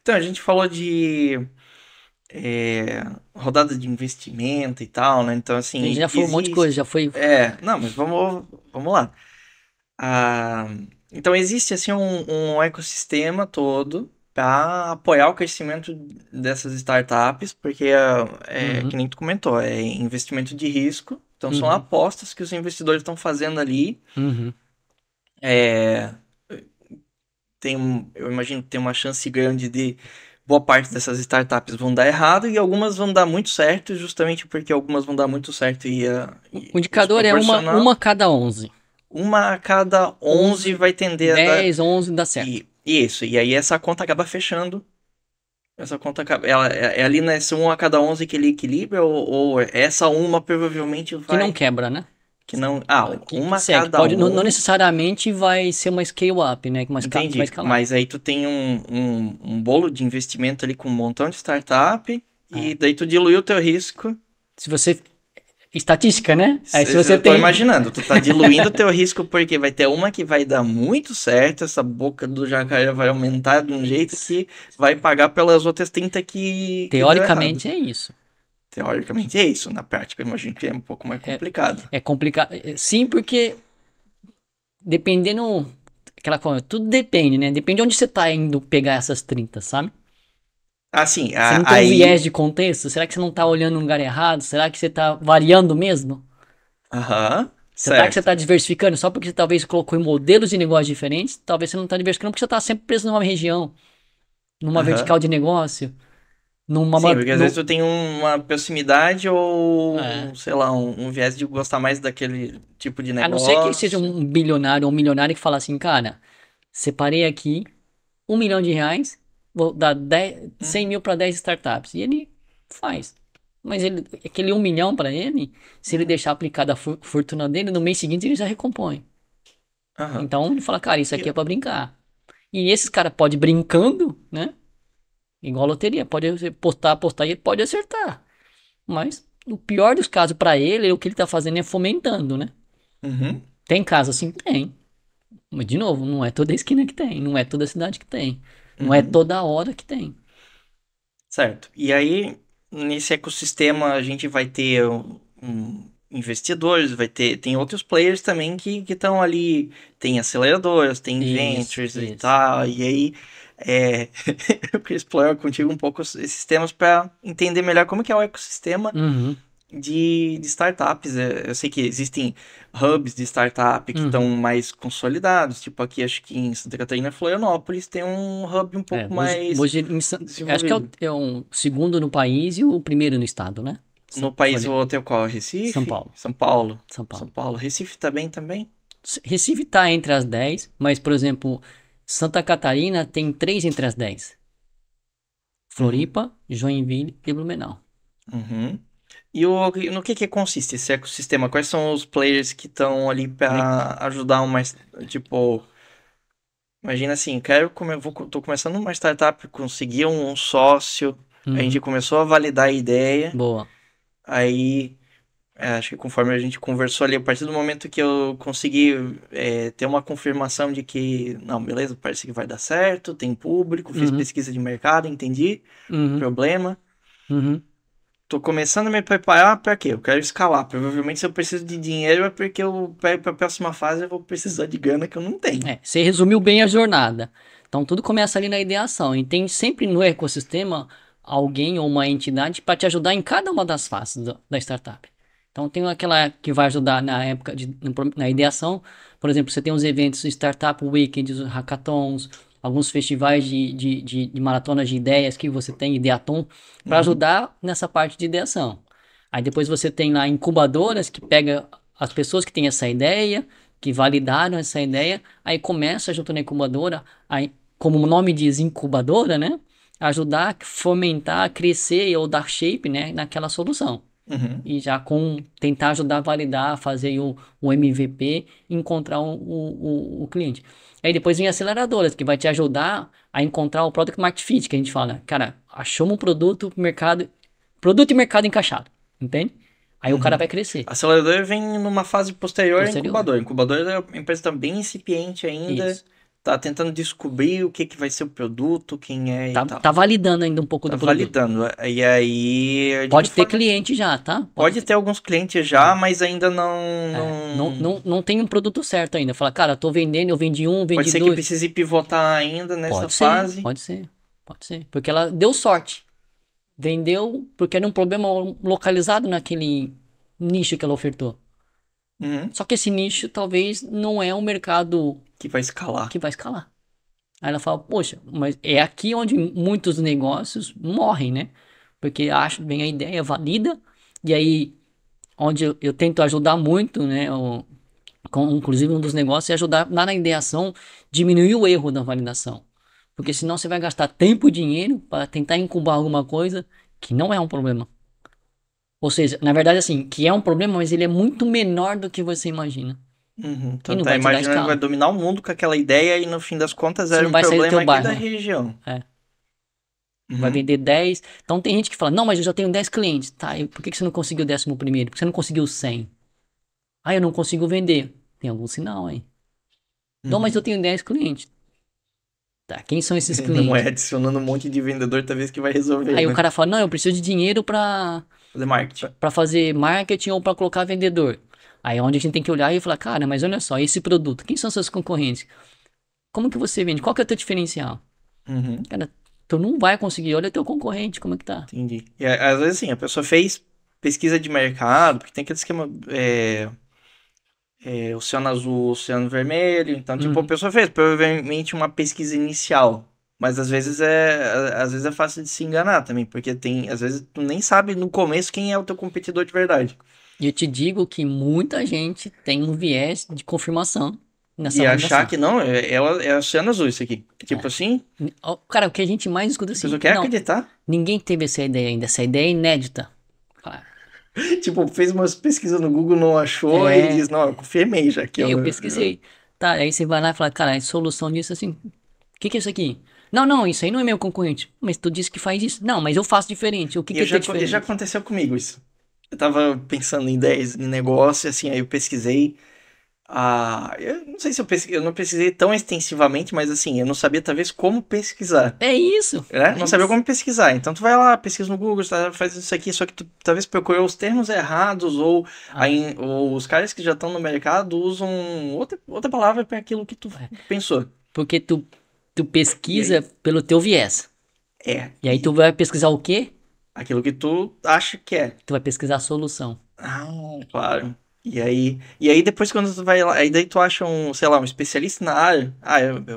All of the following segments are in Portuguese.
Então, a gente falou de é, rodada de investimento e tal, né? Então, A gente assim, já falou um monte de coisa, existe. já foi. Não, mas vamos lá. Ah, então, existe, assim, um ecossistema todo para apoiar o crescimento dessas startups, porque que Uhum, nem tu comentou, é investimento de risco. Então, são uhum, apostas que os investidores estão fazendo ali. uhum. É, eu imagino que tem uma chance grande de boa parte dessas startups vão dar errado e algumas vão dar muito certo, justamente porque algumas vão dar muito certo O e isso indicador é uma proporcional. a cada 11. Uma a cada 11 11, vai tender a dar. 10, 11 dá certo. E isso, e aí essa conta acaba fechando. Essa conta acaba. É ali nesse um a cada 11 que ele equilibra, ou essa uma provavelmente Que não vai. quebra, né? Que não. Ah, Que uma a segue. cada Pode, não um. necessariamente vai ser uma scale up, né? Que vai Entendi. escalar. Mas aí tu tem um bolo de investimento ali com um montão de startup, É. e daí tu dilui o teu risco. Se você. Estatística, né? Aí se você Eu tô tem. imaginando, tu tá diluindo o teu risco porque vai ter uma que vai dar muito certo, essa boca do jacaré vai aumentar de um jeito que vai pagar pelas outras 30 que deu errado. Teoricamente é isso. Teoricamente é isso, na prática eu imagino que é um pouco mais É, complicado. é complicado. Sim, porque dependendo. Aquela coisa, tudo depende, né? Depende de onde você tá indo pegar essas 30, sabe? Assim, Você não tem um viés aí. de contexto? Será que você não tá olhando no lugar errado? Será que você tá variando mesmo? Aham, Será que você certo. tá diversificando só porque você talvez colocou em modelos de negócio diferentes? Talvez você não tá diversificando porque você tá sempre preso numa região, numa Aham. vertical de negócio, numa. Sim, porque às vezes tu tem uma proximidade É. ou, sei lá, um viés de gostar mais daquele tipo de A não ser que seja negócio. um bilionário ou um milionário que fala assim, cara, separei aqui R$ 1 milhão, vou dar 10, 100 Uhum, mil para 10 startups. E ele faz. Mas ele, aquele 1 milhão para ele, se ele uhum, deixar aplicada a fortuna dele, no mês seguinte ele já recompõe. aham. Então ele fala, cara, isso aqui E- é para brincar. E esses caras podem brincando, né? Igual a loteria, pode apostar, apostar e ele pode acertar. Mas o pior dos casos para ele, o que ele tá fazendo é fomentando, né? uhum, Tem caso assim? Tem. Mas, de novo, não é toda esquina que tem, não é toda cidade que tem, não é uhum. toda hora que tem. Certo. E aí, nesse ecossistema, a gente vai ter investidores, tem outros players também que estão ali, tem aceleradoras, tem Isso, ventures e isso. tal, e aí é, eu queria explorar contigo um pouco esses temas para entender melhor como que é o ecossistema Uhum, de startups. Eu sei que existem hubs de startup que estão uhum. mais consolidados, tipo aqui, acho que em Santa Catarina, Florianópolis, tem um hub um É, pouco mais acho que é, desenvolvido. é um segundo no país e o primeiro no estado, né? No país Floriano. o hotel qual? São Recife? Paulo, São Paulo? São São Paulo. Paulo. Recife tá bem também? Recife tá entre as 10, mas, por exemplo, Santa Catarina tem 3 entre as 10. Uhum. Floripa, Joinville e Blumenau. Uhum. E no que consiste esse ecossistema? Quais são os players que estão ali Le- para ajudar uma, tipo, imagina assim, tô começando uma startup, consegui um sócio, a gente Uhum, começou a validar a ideia, boa. aí acho que conforme a gente conversou ali, a partir do momento que eu consegui ter uma confirmação de que, não, beleza, parece que vai dar certo, tem público, fiz Uhum, pesquisa de mercado, entendi o uhum, problema, uhum. tô começando a me preparar para quê? Eu quero escalar. Provavelmente se eu preciso de dinheiro é porque para a próxima fase eu vou precisar de grana que eu não tenho. É, você resumiu bem a jornada. Então tudo começa ali na ideação. E tem sempre no ecossistema alguém ou uma entidade para te ajudar em cada uma das fases da startup. Então tem aquela que vai ajudar na época na ideação. Por exemplo, você tem os eventos Startup Weekend, os hackathons, alguns festivais de maratonas de ideias que você tem, Ideaton, para Uhum, ajudar nessa parte de ideação. Aí depois você tem lá incubadoras que pega as pessoas que têm essa ideia, que validaram essa ideia, aí começa junto na incubadora, aí, como o nome diz, incubadora, né? Ajudar a fomentar, crescer ou dar shape, né, naquela solução. uhum, E já com tentar ajudar a validar, fazer aí o MVP, encontrar o cliente. Aí depois vem aceleradoras, que vai te ajudar a encontrar o product market fit, que a gente fala, cara, achamos um produto e mercado encaixado, entende? Aí o cara uhum. vai crescer. Acelerador vem numa fase posterior à Posterior. incubador. Incubador a empresa está bem incipiente ainda, Isso. tá tentando descobrir o que que vai ser o produto, quem é e Tá, tal. tá validando ainda um pouco Tá do produto. validando. E aí, de que Pode ter forma que... cliente já, tá? Pode ter alguns clientes já, mas ainda não, Não, não... não, não tem um produto certo ainda. Fala, cara, eu tô vendendo, eu vendi um, Pode vendi ser que dois. precise pivotar ainda nessa Pode ser, fase. pode ser, pode ser. Porque ela deu sorte. Vendeu porque era um problema localizado naquele nicho que ela ofertou. Uhum. Só que esse nicho talvez não é um mercado Que vai escalar. que vai escalar. Aí ela fala, poxa, mas é aqui onde muitos negócios morrem, né? Porque acho, vem a ideia, valida, e aí onde eu tento ajudar muito, né? Inclusive um dos negócios é ajudar lá na ideação, diminuir o erro da validação. Porque senão você vai gastar tempo e dinheiro para tentar incubar alguma coisa que não é um problema. Ou seja, na verdade, assim, que é um problema, mas ele é muito menor do que você imagina. Uhum. E Então não tá vai te dar imaginando que vai escala. dominar o mundo com aquela ideia e no fim das contas Você era não um vai sair do teu problema aqui da bairro. região. É. Vai Uhum. vender 10. Então tem gente que fala, não, mas eu já tenho 10 clientes. Tá, e por que você não conseguiu o 11º? Por que você não conseguiu 100? Ah, eu não consigo vender. Tem algum sinal aí. Não, mas eu Uhum. tenho 10 clientes. Tá, quem são esses Não é clientes? adicionando um monte de vendedor, talvez que vai resolver, Aí o né? cara fala, não, eu preciso de dinheiro Fazer marketing. pra fazer marketing ou pra colocar vendedor. Aí é onde a gente tem que olhar e falar, cara, mas olha só, esse produto, quem são seus concorrentes? Como que você vende? Qual que é o teu diferencial? Uhum. Cara, tu não vai conseguir, olha o teu concorrente, como é que tá? Entendi. E às vezes assim, a pessoa fez pesquisa de mercado, porque tem aquele esquema oceano azul, oceano vermelho. Então, tipo, a Uhum. pessoa fez provavelmente uma pesquisa inicial. Mas às vezes é fácil de se enganar também, porque às vezes tu nem sabe no começo quem é o teu competidor de verdade. E eu te digo que muita gente tem um viés de confirmação nessa E achar validação. que não, é oceano azul isso aqui. Tipo É. assim, Cara, o que a gente mais escuta a pessoa assim, quer não, acreditar. ninguém teve essa ideia ainda, essa ideia é inédita. Claro. Tipo, fez umas pesquisas no Google, não achou, e É, diz, não, eu confirmei já que e aí eu eu... pesquisei. Tá, aí você vai lá e fala, cara, a solução disso assim, o que é isso aqui? Não, não, isso aí não é meu concorrente. Mas tu disse que faz isso. Não, mas eu faço diferente. O que E que eu é ter já diferente? aconteceu comigo isso. Eu tava pensando em ideias, em negócio, assim, aí eu pesquisei. Eu não sei se eu não pesquisei tão extensivamente, mas assim, eu não sabia talvez como pesquisar. É isso, Né? é Não sabia isso. como pesquisar. Então tu vai lá, pesquisa no Google, tá, faz isso aqui, só que tu talvez procurou os termos errados, Ah, ou os caras que já estão no mercado usam outra palavra para aquilo que tu é. pensou. Porque tu E pesquisa aí, pelo teu viés. E aí tu e vai pesquisar o quê? aquilo que tu acha que é. Tu vai pesquisar a solução. Ah, claro. E aí depois quando tu vai lá, aí daí tu acha sei lá, um especialista na área.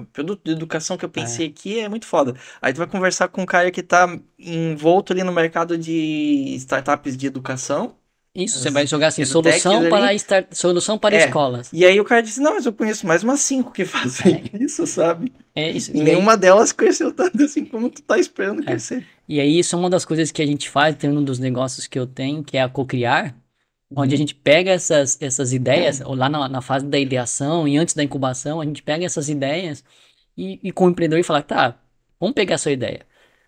O produto de educação que eu É. pensei aqui é muito foda. Aí tu vai conversar com um cara que tá envolto ali no mercado de startups de educação, Isso, você vai as jogar assim, edutechs ali. solução para É. escolas. E aí o cara disse, não, mas eu conheço mais umas cinco que fazem É, isso, sabe? é isso. E nenhuma delas cresceu tanto assim como tu tá esperando crescer. E aí isso é uma das coisas que a gente faz, tem um dos negócios que eu tenho, que é a Cocriar, onde a Uhum. gente pega essas ideias, ou lá na fase da ideação e antes da incubação, a gente pega essas ideias e com o empreendedor e fala, tá, vamos pegar essa ideia.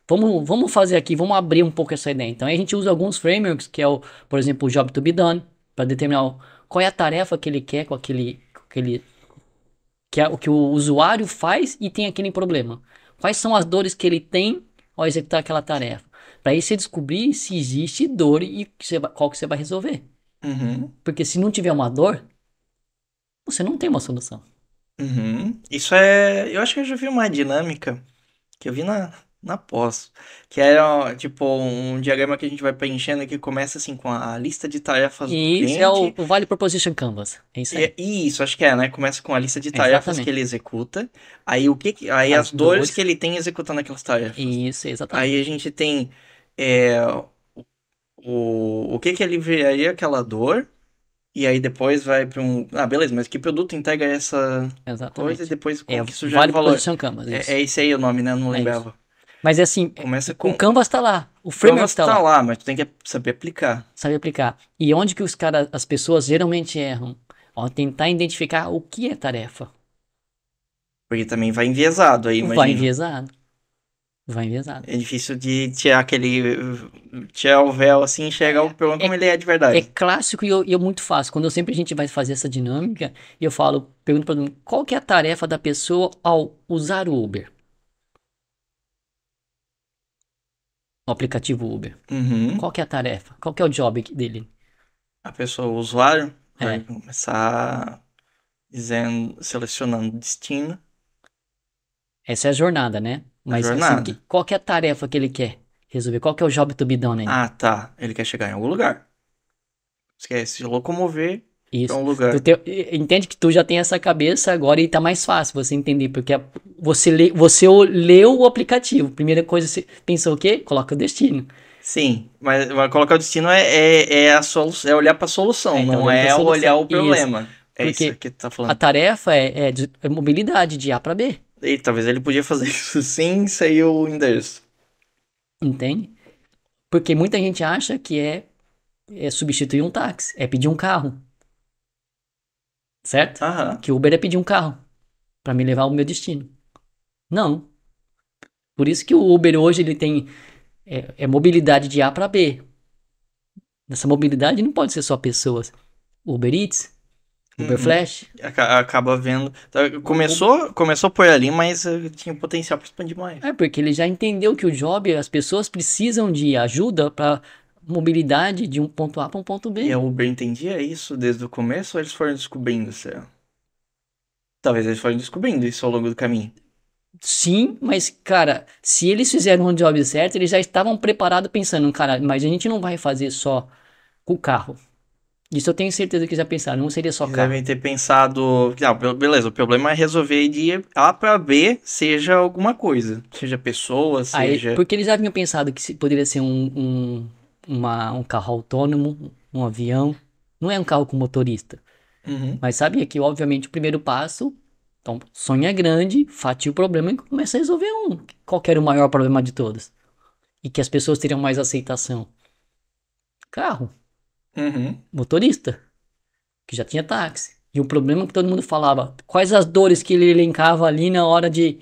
Vamos fazer aqui, vamos abrir um pouco essa ideia. Então aí a gente usa alguns frameworks, que é por exemplo, o Job to be Done, para determinar qual é a tarefa que ele quer que é o que o usuário faz e tem aquele problema. Quais são as dores que ele tem ao executar aquela tarefa? Para aí você descobrir se existe dor e qual que você vai resolver. Uhum. Porque se não tiver uma dor, você não tem uma solução. Uhum. Eu acho que eu já vi uma dinâmica que eu vi na pós, que era ó, tipo um diagrama que a gente vai preenchendo que começa assim com a lista de tarefas do E isso é cliente. o Value Proposition Canvas. É isso aí. E isso, acho que é, né? Começa com a lista de tarefas que Exatamente. ele executa, aí aí As as dores que dores. ele tem executando aquelas tarefas. Isso, Aí a exatamente. gente tem é, o que aliviaria aquela dor, e aí depois vai para beleza, mas que produto integra essa coisa e Exatamente. depois É como o que isso gera Value valor? Proposition Canvas, É isso. esse aí o nome, né? Não É isso. lembrava. Mas é assim, Começa o com. Canvas tá lá, o O framework Canvas tá tá lá. lá, mas tu tem que saber aplicar. Sabe aplicar. E onde que as pessoas geralmente erram? Ao tentar identificar o que é tarefa. Porque também vai enviesado aí, Vai imagino. enviesado. vai enviesado. É difícil de tirar tirar o véu assim e enxergar o problema como ele é de É verdade. clássico e eu muito fácil. Quando sempre a gente vai fazer essa dinâmica, eu pergunto para todo mundo, qual que é a tarefa da pessoa ao usar o Uber? O aplicativo Uber. Uhum. Qual que é a tarefa? Qual que é o job dele? A pessoa, o usuário, vai É, começar selecionando destino, essa é a jornada, né? a Mas assim, jornada. qual que é a tarefa que ele quer resolver? Qual que é o job to be done aí? Ah, tá. Ele quer chegar em algum lugar. Você quer se locomover para Isso. um lugar. Entende que tu já tem essa cabeça agora e tá mais fácil você entender, porque você leu o aplicativo. Primeira coisa, você pensou o quê? Coloca o destino. Sim, mas colocar o destino é a solução, é olhar para a solução, Então não olhando para a é olhar solução. o Isso. problema. É isso Porque que tu tá a falando. tarefa é mobilidade de A para B. E talvez ele podia fazer isso sem sair o endereço. Entende? Porque muita gente acha que é substituir um táxi, é pedir um carro, certo? Aham. Que Uber é pedir um carro para me levar ao meu destino. Não. Por isso que o Uber hoje ele tem mobilidade de A para B. Essa mobilidade não pode ser só pessoas. Uber Eats, Uber Uhum. Flash. Acaba vendo. Tá, O- Começou por ali, mas tinha potencial para expandir mais. porque ele já entendeu que o job, as pessoas precisam de ajuda para mobilidade de um ponto A para um ponto E a B. Uber entendia isso desde o começo ou eles foram descobrindo isso? Talvez eles foram descobrindo isso ao longo do caminho. Sim, mas, cara, se eles fizeram um job certo, eles já estavam preparados pensando, cara, mas a gente não vai fazer só com o carro. Isso eu tenho certeza que já pensaram, não seria só Eles carro. devem ter pensado, não, beleza, o problema é resolver de A para B, seja alguma coisa, seja pessoa, Aí, seja. porque eles já haviam pensado que poderia ser um carro autônomo, um avião. Não é um carro com motorista. Uhum, Mas sabia que, obviamente, o primeiro passo, então, sonha grande, fatia o problema e começa a resolver um. Qual que era o maior problema de todos? E que as pessoas teriam mais aceitação? Carro, uhum. motorista, que já tinha táxi. E o problema que todo mundo falava, quais as dores que ele elencava ali na hora de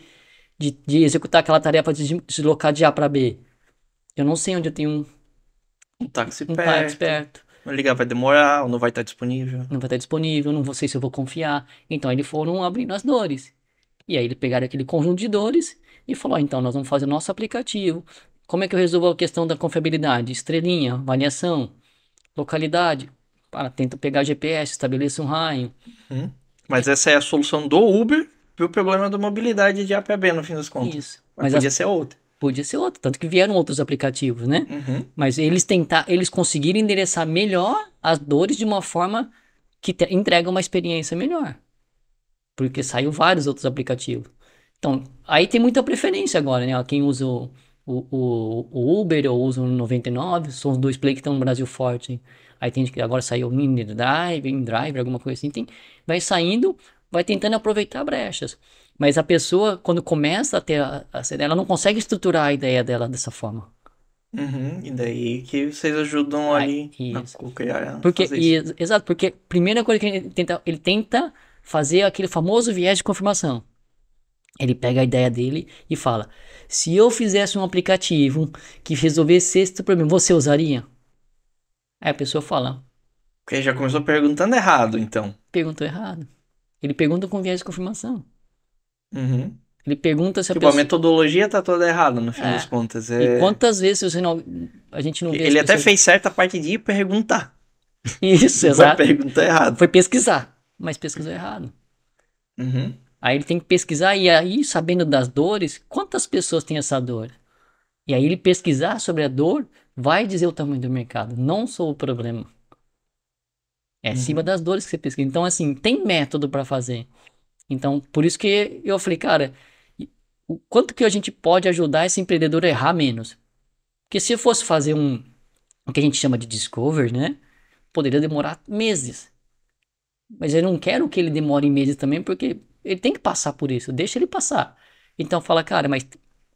executar aquela tarefa de se deslocar de A para B? Eu não sei onde eu tenho Um táxi um táxi perto, perto. ligar vai demorar, ou não vai estar disponível. Não vai estar disponível, não sei se eu vou confiar. Então eles foram abrindo as dores. E aí eles pegaram aquele conjunto de dores e falou, então nós vamos fazer o nosso aplicativo. Como é que eu resolvo a questão da confiabilidade? Estrelinha, avaliação, localidade. Tenta pegar GPS, estabeleça um raio. Uhum. Mas essa é a solução do Uber pro problema da mobilidade de A para B, no fim das contas. Isso. Mas podia ser outra. Podia ser outro, tanto que vieram outros aplicativos, né? Uhum, Mas eles conseguiram endereçar melhor as dores de uma forma que entrega uma experiência melhor. Porque saiu vários outros aplicativos. Então, aí tem muita preferência agora, né? Quem usa o Uber ou usa o 99, são os dois players que estão no Brasil forte. Hein? Aí tem gente que agora saiu o InDrive, alguma coisa assim. Vai saindo, vai tentando aproveitar brechas. Mas a pessoa, quando começa a ter essa ideia, ela não consegue estruturar a ideia dela dessa forma. uhum. E daí que vocês ajudam Aí, ali a isso. criar, a fazer isso. Exato, porque a primeira coisa que ele tenta fazer é aquele famoso viés de confirmação. Ele pega a ideia dele e fala: se eu fizesse um aplicativo que resolvesse esse problema, você usaria? Aí a pessoa fala: Porque já começou perguntando errado, então. perguntou errado. Ele pergunta com viés de confirmação. Uhum. Ele pergunta se a Tipo, a pessoa. metodologia tá toda errada, no fim das É. contas. E quantas vezes você não. A gente não vê as Ele até pessoas. fez certa parte de ir perguntar. Isso, Vai exato. perguntar errado. Foi pesquisar, mas pesquisou errado. Uhum. Aí ele tem que pesquisar e aí, sabendo das dores, quantas pessoas têm essa dor? E aí ele pesquisar sobre a dor vai dizer o tamanho do mercado, não só o problema. É acima Uhum. das dores que você pesquisa. Então, assim, tem método para fazer. Então, por isso que eu falei, cara, o quanto que a gente pode ajudar esse empreendedor a errar menos? Porque se eu fosse fazer o que a gente chama de discover, né? Poderia demorar meses. Mas eu não quero que ele demore meses também, porque ele tem que passar por isso. Deixa ele passar. Então, fala, cara, mas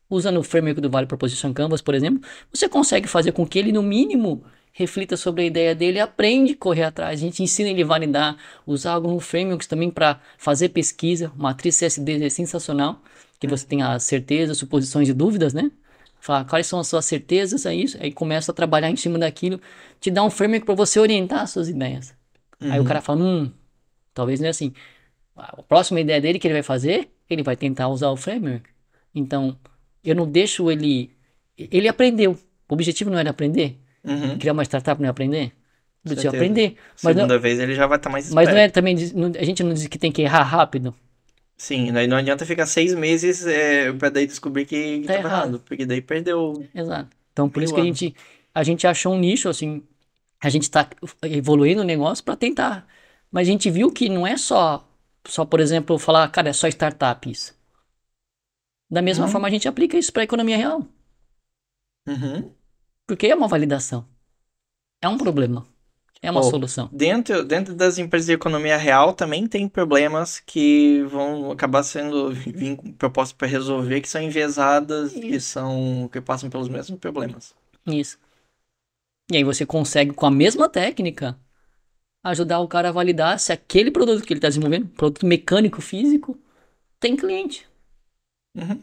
usando o framework do Value Proposition Canvas, por exemplo, você consegue fazer com que ele, no mínimo, reflita sobre a ideia dele, aprende a correr atrás. A gente ensina ele a validar, usar alguns frameworks também para fazer pesquisa. Matriz CSD é sensacional. que você tem as certezas, suposições e dúvidas, né? Fala quais são as suas certezas, é isso. Aí começa a trabalhar em cima daquilo, te dá um framework para você orientar as suas ideias. Aí o cara Uhum. fala, talvez não é assim. A próxima ideia dele que ele vai fazer, ele vai tentar usar o framework. Então, eu não deixo ele. Ele aprendeu. O objetivo não era aprender. Uhum. Criar uma startup não é aprender. O objetivo é Certeza. aprender. Segunda vez ele já vai estar mais Mas não é esperto. também. A gente não diz que tem que errar rápido. Sim, daí não adianta ficar 6 meses pra daí descobrir que Tá tava errado. errado, porque daí perdeu Exato. Então, por isso meio que ano. a gente achou um nicho, assim. A gente tá evoluindo o negócio para tentar. Mas a gente viu que não é só, por exemplo, falar, cara, é só startup isso. Da mesma Uhum. forma, a gente aplica isso para a economia real. Uhum. Porque é uma validação. É um problema. É uma Pô, solução. dentro das empresas de economia real também tem problemas que vão acabar sendo propostas para resolver, que são enviesadas, Isso. que passam pelos mesmos problemas. Isso. E aí você consegue, com a mesma técnica, ajudar o cara a validar se aquele produto que ele está desenvolvendo, produto mecânico, físico, tem cliente. Uhum.